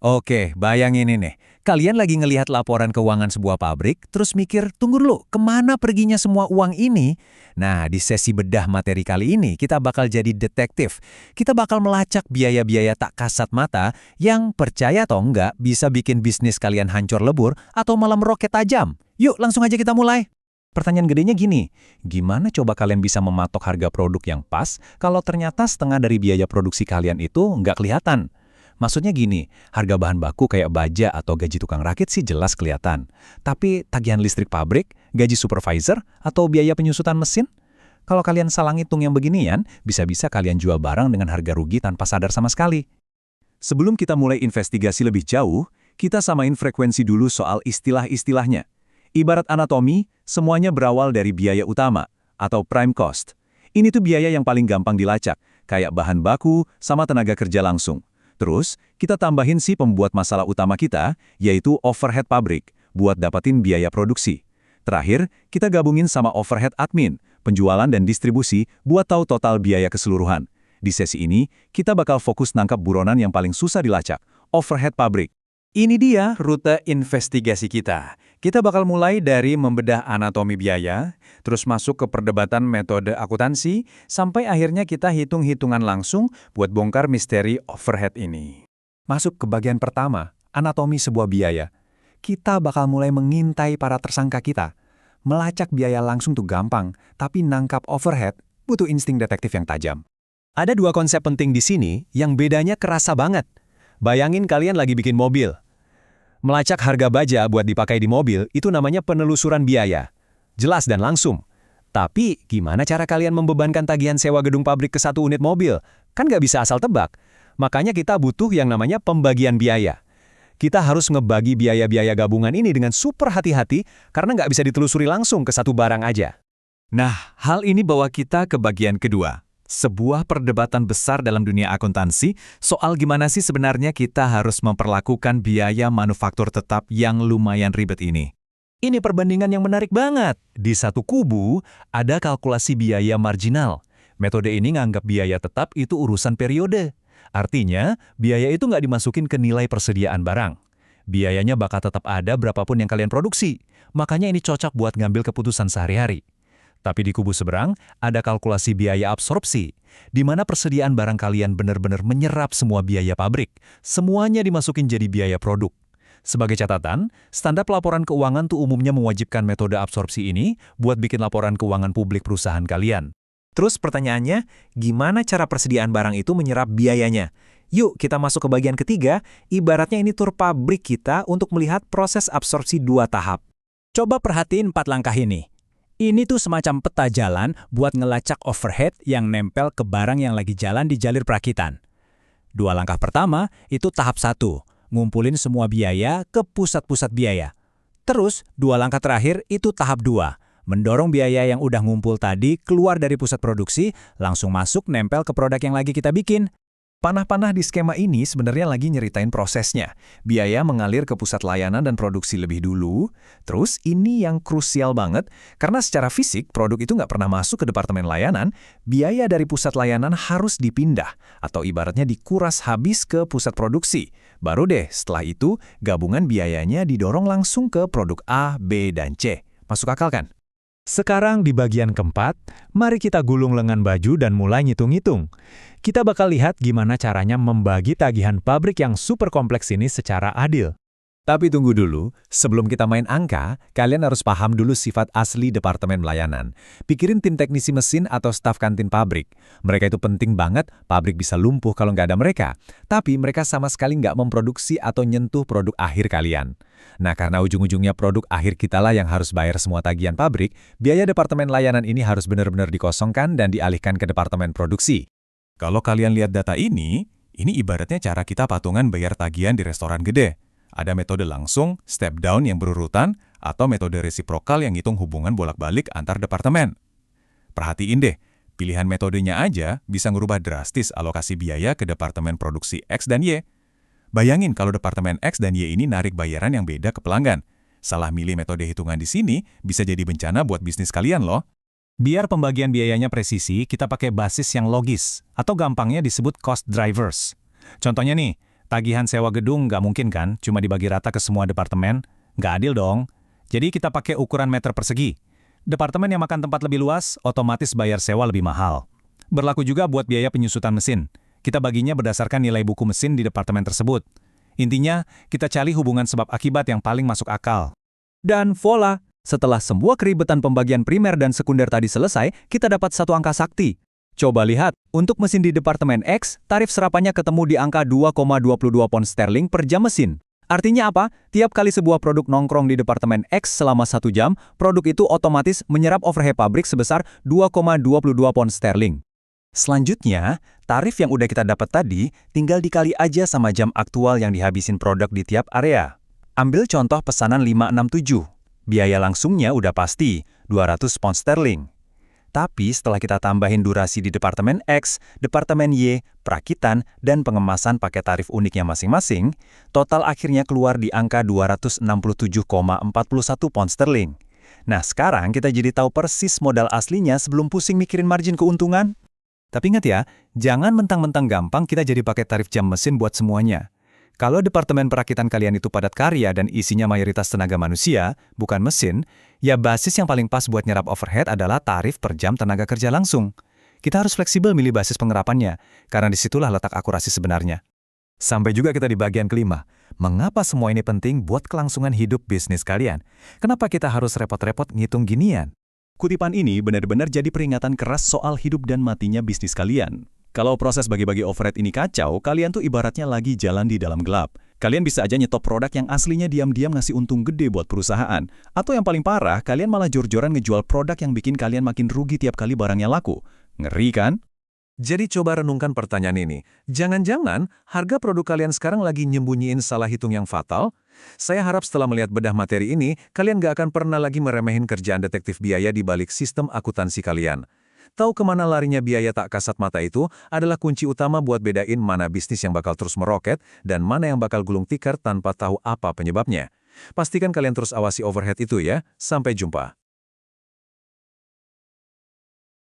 Oke, bayangin ini. Kalian lagi ngelihat laporan keuangan sebuah pabrik, terus mikir, tunggu dulu, kemana perginya semua uang ini? Nah, di sesi bedah materi kali ini, kita bakal jadi detektif. Kita bakal melacak biaya-biaya tak kasat mata yang percaya atau enggak bisa bikin bisnis kalian hancur lebur atau malah meroket tajam. Yuk, langsung aja kita mulai. Pertanyaan gedenya gini, gimana coba kalian bisa mematok harga produk yang pas kalau ternyata setengah dari biaya produksi kalian itu nggak kelihatan? Maksudnya gini, harga bahan baku kayak baja atau gaji tukang rakit sih jelas kelihatan. Tapi tagihan listrik pabrik, gaji supervisor, atau biaya penyusutan mesin? Kalau kalian salah ngitung yang beginian, bisa-bisa kalian jual barang dengan harga rugi tanpa sadar sama sekali. Sebelum kita mulai investigasi lebih jauh, kita samain frekuensi dulu soal istilah-istilahnya. Ibarat anatomi, semuanya berawal dari biaya utama, atau prime cost. Ini tuh biaya yang paling gampang dilacak, kayak bahan baku sama tenaga kerja langsung. Terus, kita tambahin si pembuat masalah utama kita, yaitu overhead pabrik, buat dapatin biaya produksi. Terakhir, kita gabungin sama overhead admin, penjualan dan distribusi, buat tahu total biaya keseluruhan. Di sesi ini, kita bakal fokus nangkap buronan yang paling susah dilacak, overhead pabrik. Ini dia rute investigasi kita. Kita bakal mulai dari membedah anatomi biaya, terus masuk ke perdebatan metode akuntansi, sampai akhirnya kita hitung-hitungan langsung buat bongkar misteri overhead ini. Masuk ke bagian pertama, anatomi sebuah biaya. Kita bakal mulai mengintai para tersangka kita. Melacak biaya langsung tuh gampang, tapi nangkap overhead butuh insting detektif yang tajam. Ada dua konsep penting di sini yang bedanya kerasa banget. Bayangin kalian lagi bikin mobil. Melacak harga baja buat dipakai di mobil itu namanya penelusuran biaya. Jelas dan langsung. Tapi gimana cara kalian membebankan tagihan sewa gedung pabrik ke satu unit mobil? Kan nggak bisa asal tebak. Makanya kita butuh yang namanya pembagian biaya. Kita harus ngebagi biaya-biaya gabungan ini dengan super hati-hati karena nggak bisa ditelusuri langsung ke satu barang aja. Nah, hal ini bawa kita ke bagian kedua. Sebuah perdebatan besar dalam dunia akuntansi soal gimana sih sebenarnya kita harus memperlakukan biaya manufaktur tetap yang lumayan ribet ini. Ini perbandingan yang menarik banget. Di satu kubu, ada kalkulasi biaya marginal. Metode ini nganggap biaya tetap itu urusan periode. Artinya, biaya itu nggak dimasukin ke nilai persediaan barang. Biayanya bakal tetap ada berapapun yang kalian produksi. Makanya ini cocok buat ngambil keputusan sehari-hari. Tapi di kubu seberang, ada kalkulasi biaya absorpsi, di mana persediaan barang kalian benar-benar menyerap semua biaya pabrik. Semuanya dimasukin jadi biaya produk. Sebagai catatan, standar laporan keuangan tuh umumnya mewajibkan metode absorpsi ini buat bikin laporan keuangan publik perusahaan kalian. Terus pertanyaannya, gimana cara persediaan barang itu menyerap biayanya? Yuk kita masuk ke bagian ketiga, ibaratnya ini tur pabrik kita untuk melihat proses absorpsi 2 tahap. Coba perhatiin 4 langkah ini. Ini tuh semacam peta jalan buat ngelacak overhead yang nempel ke barang yang lagi jalan di jalur perakitan. 2 langkah pertama itu tahap 1, ngumpulin semua biaya ke pusat-pusat biaya. Terus 2 langkah terakhir itu tahap 2, mendorong biaya yang udah ngumpul tadi keluar dari pusat produksi, langsung masuk nempel ke produk yang lagi kita bikin. Panah-panah di skema ini sebenarnya lagi nyeritain prosesnya. Biaya mengalir ke pusat layanan dan produksi lebih dulu. Terus ini yang krusial banget, karena secara fisik produk itu nggak pernah masuk ke departemen layanan, biaya dari pusat layanan harus dipindah, atau ibaratnya dikuras habis ke pusat produksi. Baru deh setelah itu, gabungan biayanya didorong langsung ke produk A, B, dan C. Masuk akal kan? Sekarang di bagian keempat, mari kita gulung lengan baju dan mulai ngitung-ngitung. Kita bakal lihat gimana caranya membagi tagihan pabrik yang super kompleks ini secara adil. Tapi tunggu dulu, sebelum kita main angka, kalian harus paham dulu sifat asli departemen pelayanan. Pikirin tim teknisi mesin atau staf kantin pabrik. Mereka itu penting banget, pabrik bisa lumpuh kalau nggak ada mereka. Tapi mereka sama sekali nggak memproduksi atau nyentuh produk akhir kalian. Nah, karena ujung-ujungnya produk akhir kita lah yang harus bayar semua tagihan pabrik, biaya departemen layanan ini harus benar-benar dikosongkan dan dialihkan ke departemen produksi. Kalau kalian lihat data ini ibaratnya cara kita patungan bayar tagihan di restoran gede. Ada metode langsung, step down yang berurutan, atau metode resiprokal yang ngitung hubungan bolak-balik antar departemen. Perhatiin deh, pilihan metodenya aja bisa ngubah drastis alokasi biaya ke departemen produksi X dan Y. Bayangin kalau departemen X dan Y ini narik bayaran yang beda ke pelanggan. Salah milih metode hitungan di sini bisa jadi bencana buat bisnis kalian loh. Biar pembagian biayanya presisi, kita pakai basis yang logis, atau gampangnya disebut cost drivers. Contohnya nih, Tagihan sewa gedung nggak mungkin kan, cuma dibagi rata ke semua departemen? Nggak adil dong. Jadi kita pakai ukuran meter persegi. Departemen yang makan tempat lebih luas, otomatis bayar sewa lebih mahal. Berlaku juga buat biaya penyusutan mesin. Kita baginya berdasarkan nilai buku mesin di departemen tersebut. Intinya, kita cari hubungan sebab akibat yang paling masuk akal. Dan voila, setelah semua keribetan pembagian primer dan sekunder tadi selesai, kita dapat satu angka sakti. Coba lihat, untuk mesin di Departemen X, tarif serapannya ketemu di angka 2,22 pound sterling per jam mesin. Artinya apa? Tiap kali sebuah produk nongkrong di Departemen X selama 1 jam, produk itu otomatis menyerap overhead pabrik sebesar 2,22 pound sterling. Selanjutnya, tarif yang udah kita dapat tadi tinggal dikali aja sama jam aktual yang dihabisin produk di tiap area. Ambil contoh pesanan 567. Biaya langsungnya udah pasti, 200 pound sterling. Tapi setelah kita tambahin durasi di Departemen X, Departemen Y, perakitan, dan pengemasan pakai tarif uniknya masing-masing, total akhirnya keluar di angka 267,41 pound sterling. Nah, sekarang kita jadi tahu persis modal aslinya sebelum pusing mikirin margin keuntungan. Tapi ingat ya, jangan mentang-mentang gampang kita jadi pakai tarif jam mesin buat semuanya. Kalau departemen perakitan kalian itu padat karya dan isinya mayoritas tenaga manusia, bukan mesin, ya basis yang paling pas buat nyerap overhead adalah tarif per jam tenaga kerja langsung. Kita harus fleksibel milih basis pengerapannya, karena disitulah letak akurasi sebenarnya. Sampai juga kita di bagian kelima. Mengapa semua ini penting buat kelangsungan hidup bisnis kalian? Kenapa kita harus repot-repot ngitung ginian? Kutipan ini benar-benar jadi peringatan keras soal hidup dan matinya bisnis kalian. Kalau proses bagi-bagi overhead ini kacau, kalian tuh ibaratnya lagi jalan di dalam gelap. Kalian bisa aja nyetop produk yang aslinya diam-diam ngasih untung gede buat perusahaan. Atau yang paling parah, kalian malah jor-joran ngejual produk yang bikin kalian makin rugi tiap kali barangnya laku. Ngeri kan? Jadi coba renungkan pertanyaan ini. Jangan-jangan harga produk kalian sekarang lagi nyembunyiin salah hitung yang fatal? Saya harap setelah melihat bedah materi ini, kalian gak akan pernah lagi meremehin kerjaan detektif biaya di balik sistem akuntansi kalian. Tahu kemana larinya biaya tak kasat mata itu adalah kunci utama buat bedain mana bisnis yang bakal terus meroket dan mana yang bakal gulung tikar tanpa tahu apa penyebabnya. Pastikan kalian terus awasi overhead itu ya. Sampai jumpa.